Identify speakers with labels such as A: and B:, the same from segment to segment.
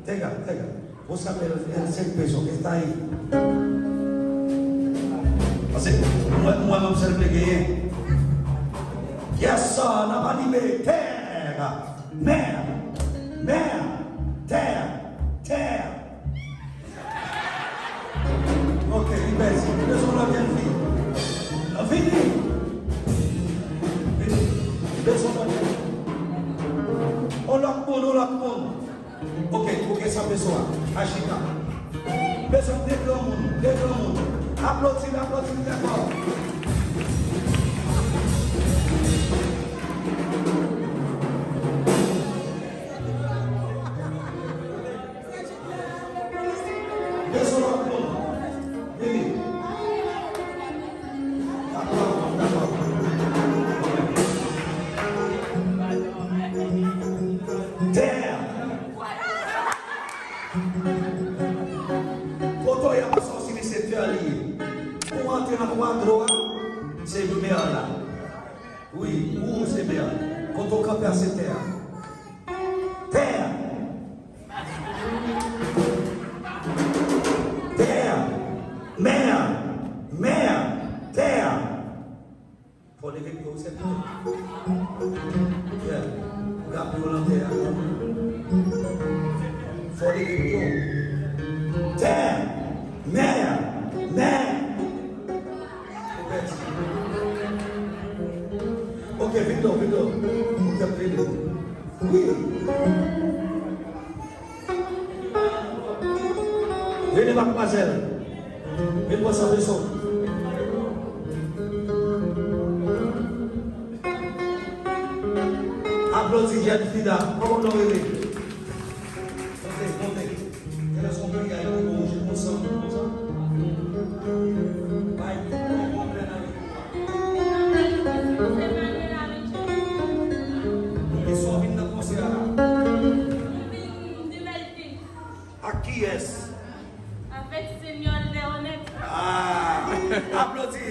A: Tenga. Vos sabés el 100 pesos que está ahí. Parce que moi-même, c'est le gagné. Yes, ça n'a pas dit terre, mer, terre. Ok, imbécile, nous sommes la bien fille. La fille. On l'a bon. Ok, ça peut soir. Achika. Besoin de grand monde. Applaudis, d'accord. C'est bien là. Oui, où c'est bien. Quand on campe à cette terre. Terre. Mer. Terre. Pour les victimes, c'est tout. Regarde pour la terre. Pour les victimes. Terre. Mer. Ok, Victor, vous appelez le. Oui. Venez, mademoiselle. Venez-moi sa maison. Applaudissez, Jeanne Frida. Comment on aurait dit? Montez. Elle a son pays à manger comme ça. Qui est-ce?
B: Avec Seigneur Léonette.
A: Ah, applaudis.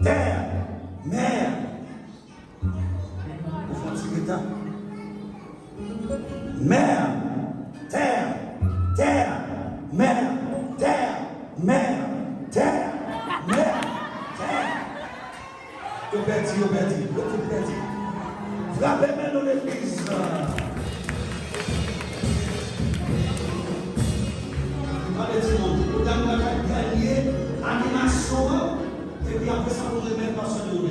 A: Terre, mer. Au fond de ce guitare. Mer, terre. Yo perdi. Frappez maintenant l'église. Allez, tout le monde. Vous avez gagné animation. Et puis après ça, vous remettez personne de vous.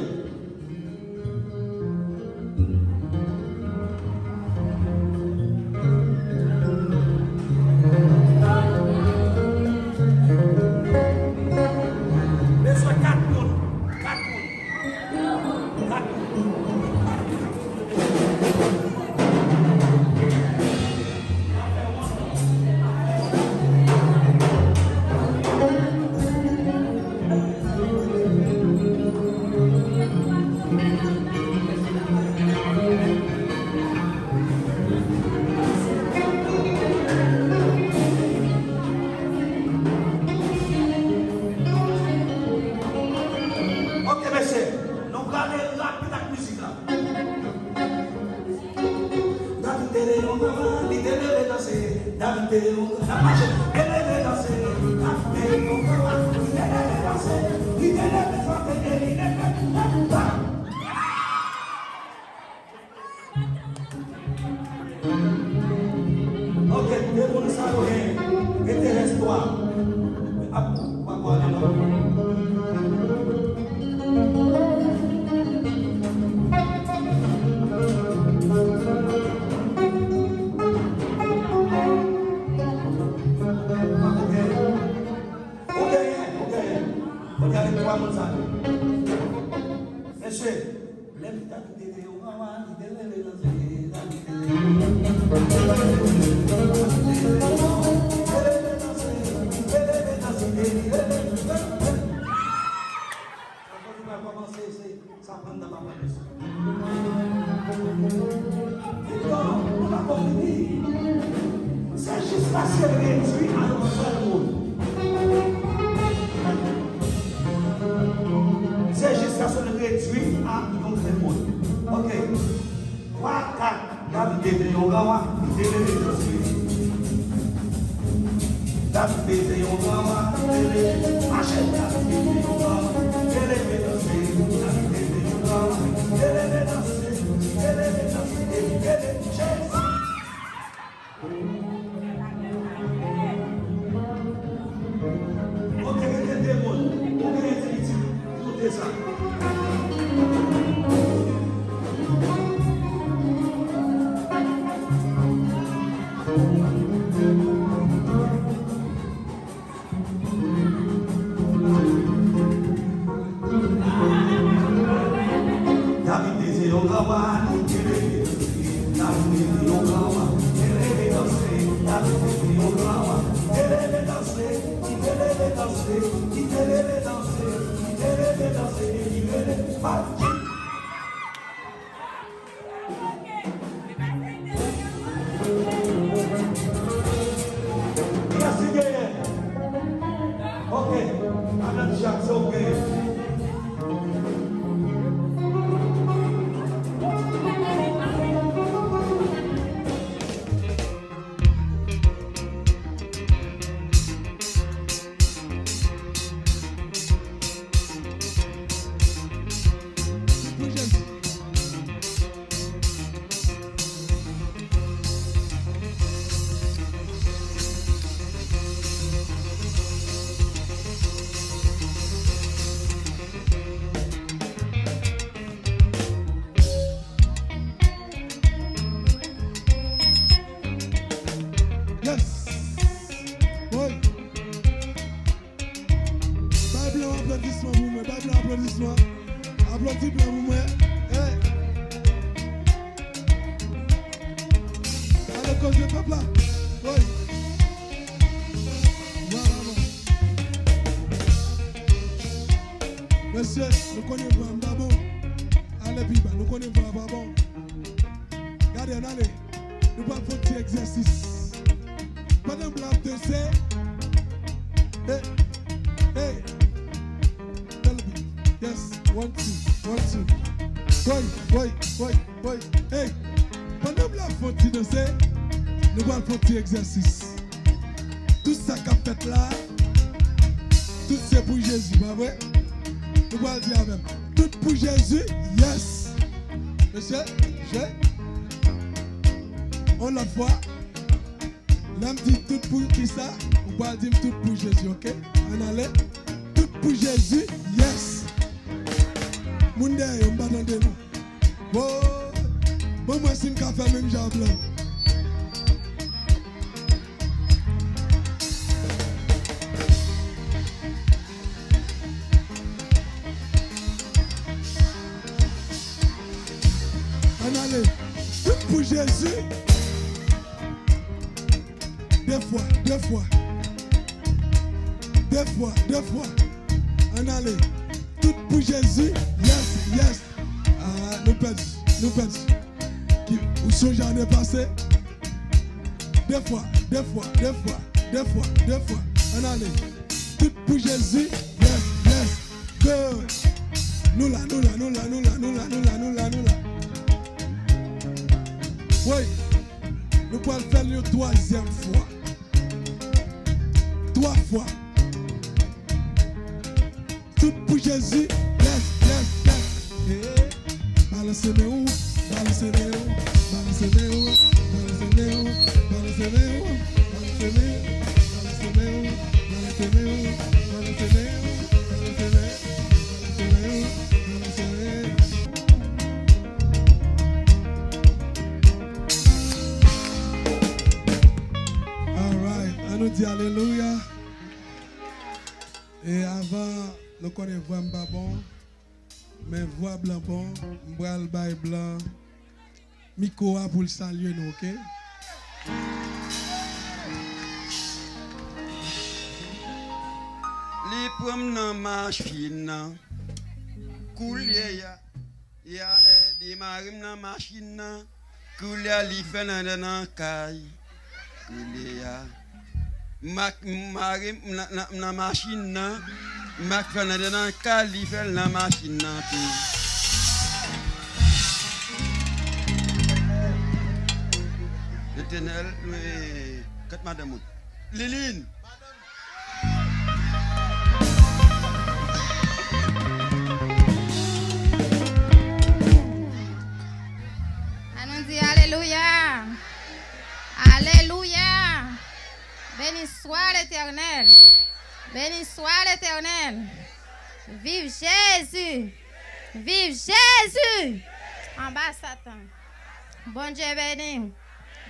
A: jusqu'à ce qu'elle réduit à un seul monde. C'est jusqu'à ce qu'elle réduit à un seul monde. Ok. 3, 4, il y a des yogawa, des
C: Monsieur, nous connaissons pas bon. Allez, Biba, nous connaissons pas bon. Regardez, allez, nous allons faire un petit exercice. Pendant que vous avez hey, hey, tell me, yes, 1, 2, 1, 2. Wait, hey, pendant que vous avez fait un petit nous allons faire un petit exercice. Tout ça qu'a fait là, tout c'est pour Jésus, pas vrai? Nous allons dire même, tout pour Jésus, yes. Monsieur, on la fois, l'homme dit tout pour qui ça? On va dire tout pour Jésus, ok? On allait, tout pour Jésus, yes. Monde, on va demander nous. Bon, moi, c'est un café même, j'ai blanc. Tout pour Jésus. Deux fois. On allait. Tout pour Jésus. Yes. Ah, nous perdons. Où sont les gens passés? Deux fois. On allait. Tout pour Jésus. Yes. Good. Nous là. Oui, nous pouvons le faire une troisième fois. 3 fois. Tout pour Jésus. Yes. Balancez-nous. Nous dit alléluia. Et avant, nous connaissons voix pas bon, mais voix blanc bon, m'bral bail blanc, micro pour le saluer nous, ok?
D: Les promenades machine, couler ya des marines dans machine, couler li fait dans caille, couler ya. mari na machine nan, mak fè nan den kali fè la machine nan pi. L'Éternel, kat madame. Liline.
E: Alléluia. Alléluia. Béni soit l'Éternel. Béni soit l'Éternel. Vive Jésus. Vive Jésus. En bas Satan. Bon Dieu béni.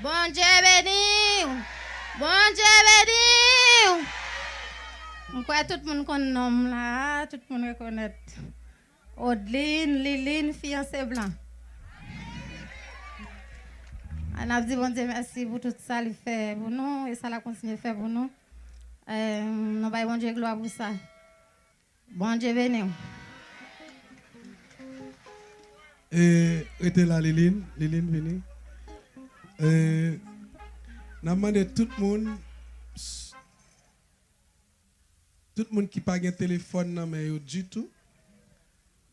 E: Bon Dieu béni. Bon Dieu béni. On croit tout le monde qu'on nomme là, tout le monde reconnaît. Odeline, Liline, fiancé blanc. On a dit bon Dieu merci pour tout ça qu'il fait pour nous et ça l'a continué à faire pour nous. Nous avons bon Dieu gloire pour ça. Bon Dieu béni.
C: Et était là Liline venez. Nous demandé tout le monde qui pas un téléphone non mais du tout.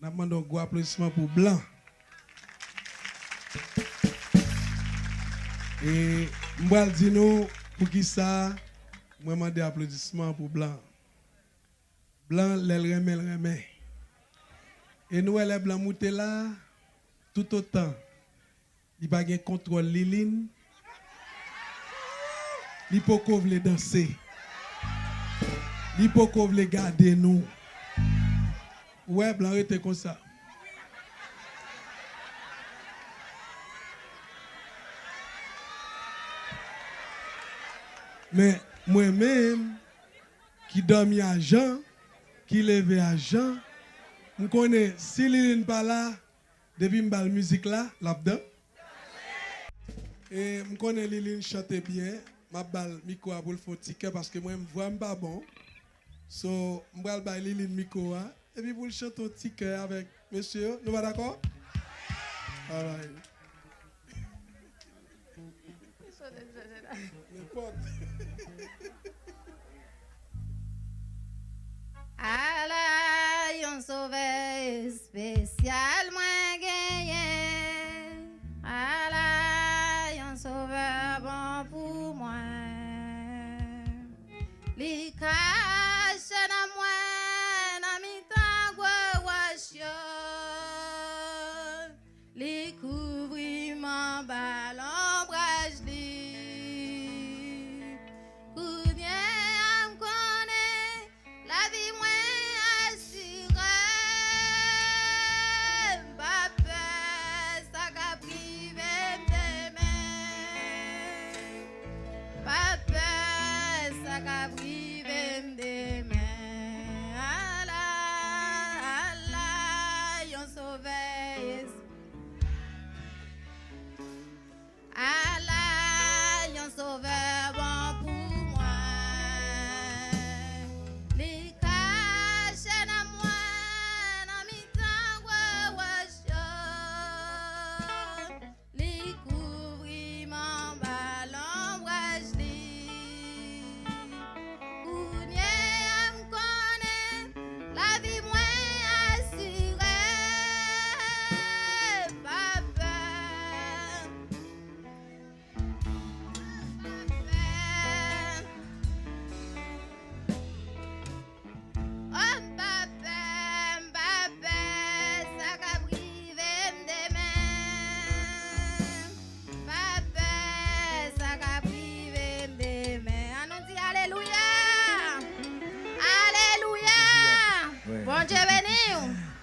C: Nous demandé un gros applaudissement pour Blanc. Et moi dis nous pour qui ça moi demande applaudissement pour Blanc. Blanc l'elle remet. Et nous elle Blanc monter là tout autant. Il pas gain contrôle Liline. Il peut qu'on veut danser. Il peut qu'on veut garder nous. Ouais, Blanc était comme ça. Mais moi-même, qui dormi à Jean, qui levé à Jean, je connais, si Liline n'est pas là, depuis que je musique là, là-dedans. Et je connais Liline chante bien, je balle micro pour le faire ticket parce que moi, je ne vois pas bon. So, je vais balle Liline micro et puis pour le chanter ticket avec monsieur. Nous sommes d'accord? All right. N'importe.
E: Allez, on sauve spécial moins gagné. Allez, on sauve bon pour moi. Li cache na moi na mi tango washo. Li couvri mon ballon brage li.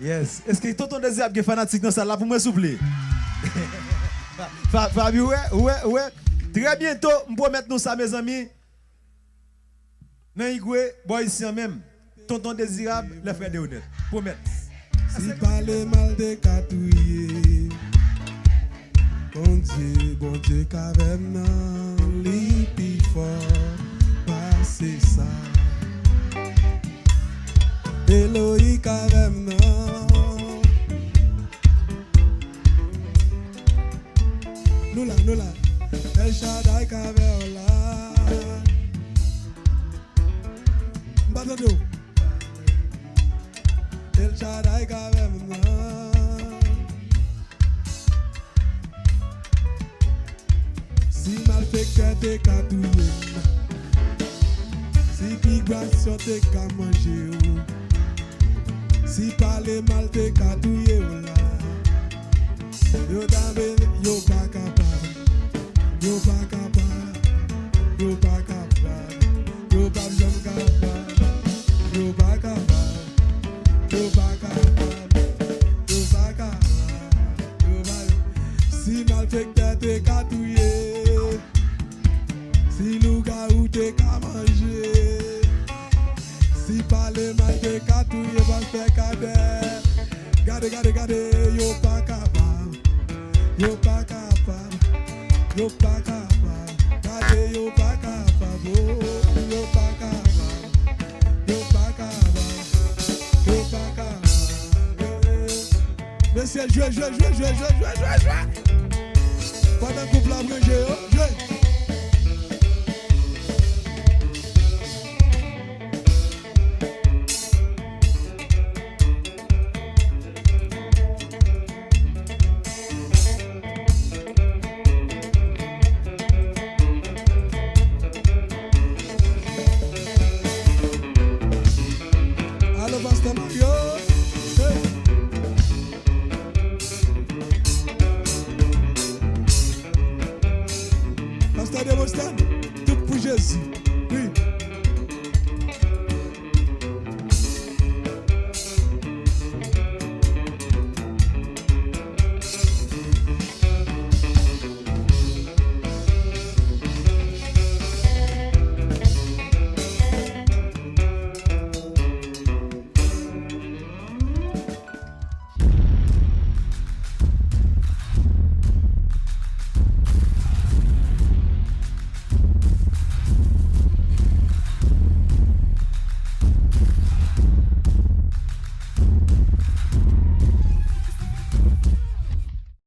F: Yes. Est-ce que tonton désir est fanatique dans ça là pour me souffler? Fabio, ouais. Très bientôt, je promets nous ça, mes amis. Dans Igwe, boy ici même. Tonton désirable, les frères de honnête. Promet.
C: Si pas le mal de catouiller. Bon Dieu, qu'avec nous, l'hippie fort, passer ça. Eloï qu'avec nous. Nous là. El Shaddai qu'avec là. Tendo. El Shaddai quand si malfecteur t'es qu'à touiller, si migration t'es qu'à manger, si parler mal t'es qu'à touiller, yo d'ave, yo pas capable, yo pas capable, yo pas capable, yo pas jamais capable, yo pas capable, yo pas capable, yo pas capable, yo pas. Si malfecteur t'es qu'à touiller, si loup-garou t'es qu'à manger, si parler mal t'es qu'à touiller, pas faire cadet. Gade, yo pas capable, yo pas capable, yo pas capable, gade yo pas capable, oh, yo pas capable, yo pas capable, yo pas capable. Monsieur, jouez. Pendant que couple a mangé, jouez.